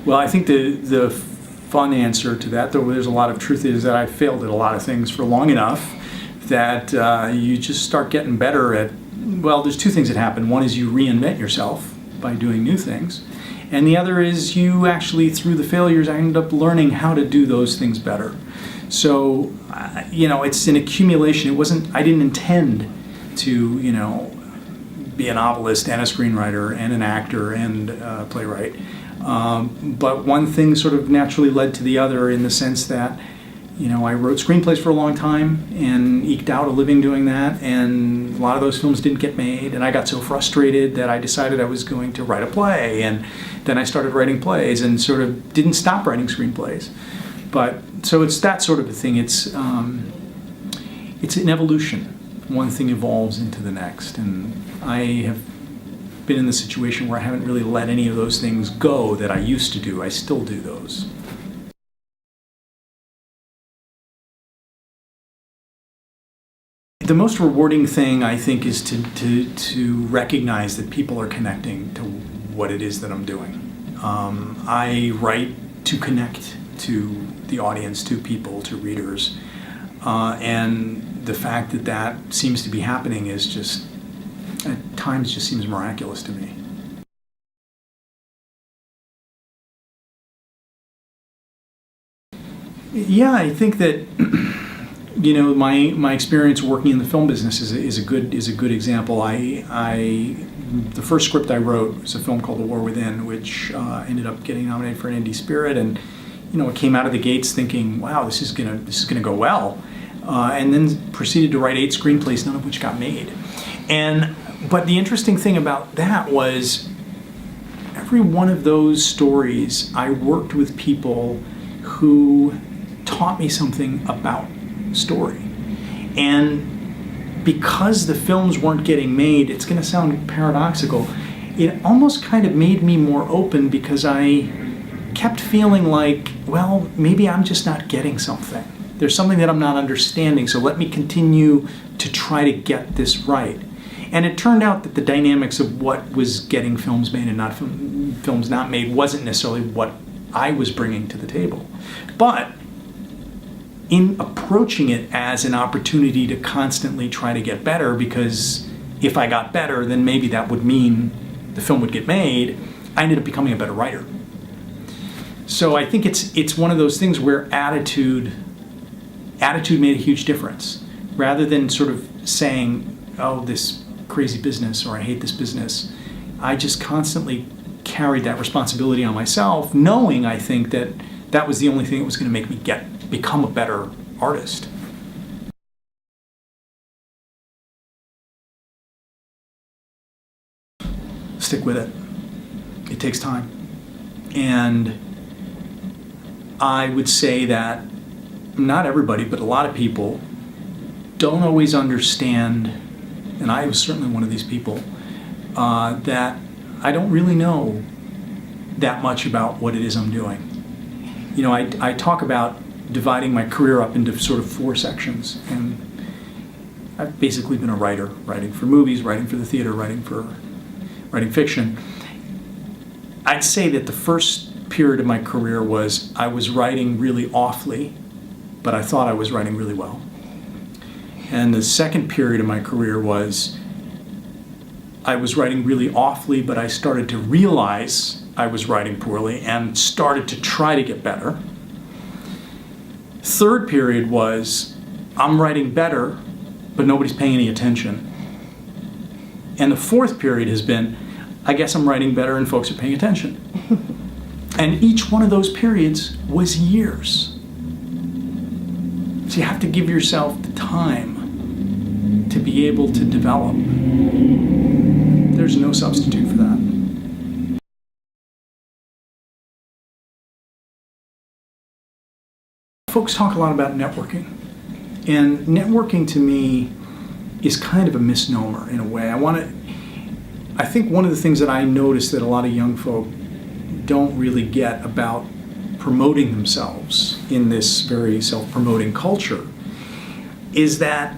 Well, I think the fun answer to that, though there's a lot of truth, is that I failed at a lot of things for long enough that you just start getting better at, well, there's two things that happen. One is you reinvent yourself by doing new things. And the other is you actually, through the failures, I ended up learning how to do those things better. So, it's an accumulation. I didn't intend to, be a novelist and a screenwriter and an actor and a playwright. But one thing sort of naturally led to the other in the sense that, I wrote screenplays for a long time and eked out a living doing that, and a lot of those films didn't get made, and I got so frustrated that I decided I was going to write a play, and then I started writing plays and sort of didn't stop writing screenplays. But so it's that sort of a thing. It's an evolution. One thing evolves into the next, and I have been in the situation where I haven't really let any of those things go that I used to do. I still do those. The most rewarding thing, I think, is to recognize that people are connecting to what it is that I'm doing. I write to connect to the audience, to people, to readers, and the fact that that seems to be happening is just, at times, just seems miraculous to me. Yeah, I think that my experience working in the film business is a good example. The first script I wrote was a film called The War Within, which ended up getting nominated for an Indie Spirit, and it came out of the gates thinking, wow, this is gonna go well, and then proceeded to write 8 screenplays, none of which got made. But the interesting thing about that was every one of those stories, I worked with people who taught me something about story. And because the films weren't getting made, it's going to sound paradoxical, it almost kind of made me more open, because I kept feeling like, well, maybe I'm just not getting something. There's something that I'm not understanding, so let me continue to try to get this right. And it turned out that the dynamics of what was getting films made and not films not made wasn't necessarily what I was bringing to the table. But in approaching it as an opportunity to constantly try to get better, because if I got better, then maybe that would mean the film would get made, I ended up becoming a better writer. So I think it's one of those things where attitude made a huge difference. Rather than sort of saying, oh, this crazy business, or I hate this business, I just constantly carried that responsibility on myself, knowing, I think, that that was the only thing that was going to make me become a better artist. Stick with it. It takes time. And I would say that not everybody, but a lot of people don't always understand, and I was certainly one of these people, that I don't really know that much about what it is I'm doing. I talk about dividing my career up into sort of 4 sections, and I've basically been a writer, writing for movies, writing for the theater, writing fiction. I'd say that the first period of my career was I was writing really awfully, but I thought I was writing really well. And the second period of my career was I was writing really awfully, but I started to realize I was writing poorly and started to try to get better. Third period was I'm writing better, but nobody's paying any attention. And the fourth period has been, I guess I'm writing better and folks are paying attention. And each one of those periods was years. So you have to give yourself the time to be able to develop. There's no substitute for that. Folks talk a lot about networking. And networking to me is kind of a misnomer in a way. I think one of the things that I notice that a lot of young folk don't really get about promoting themselves in this very self-promoting culture is that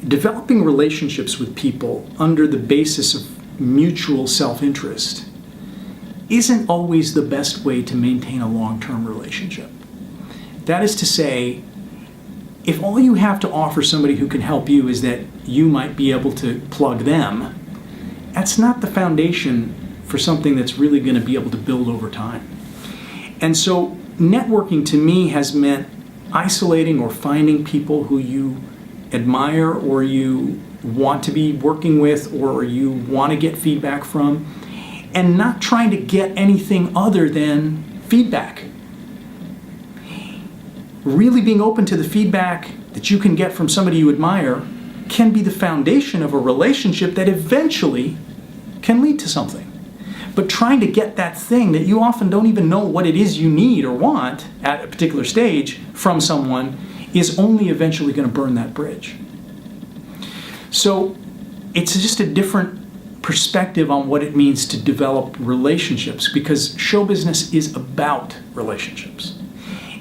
developing relationships with people under the basis of mutual self-interest isn't always the best way to maintain a long-term relationship. That is to say, if all you have to offer somebody who can help you is that you might be able to plug them, that's not the foundation for something that's really going to be able to build over time. And so networking to me has meant isolating or finding people who you admire or you want to be working with or you want to get feedback from, and not trying to get anything other than feedback. Really being open to the feedback that you can get from somebody you admire can be the foundation of a relationship that eventually can lead to something. But trying to get that thing that you often don't even know what it is you need or want at a particular stage from someone is only eventually going to burn that bridge. So it's just a different perspective on what it means to develop relationships, because show business is about relationships.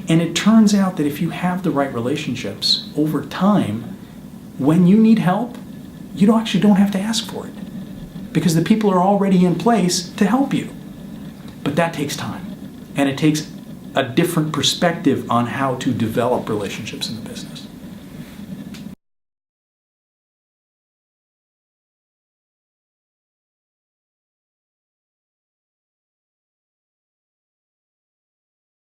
And it turns out that if you have the right relationships over time, when you need help, you actually don't have to ask for it, because the people are already in place to help you. But that takes time, and it takes a different perspective on how to develop relationships in the business.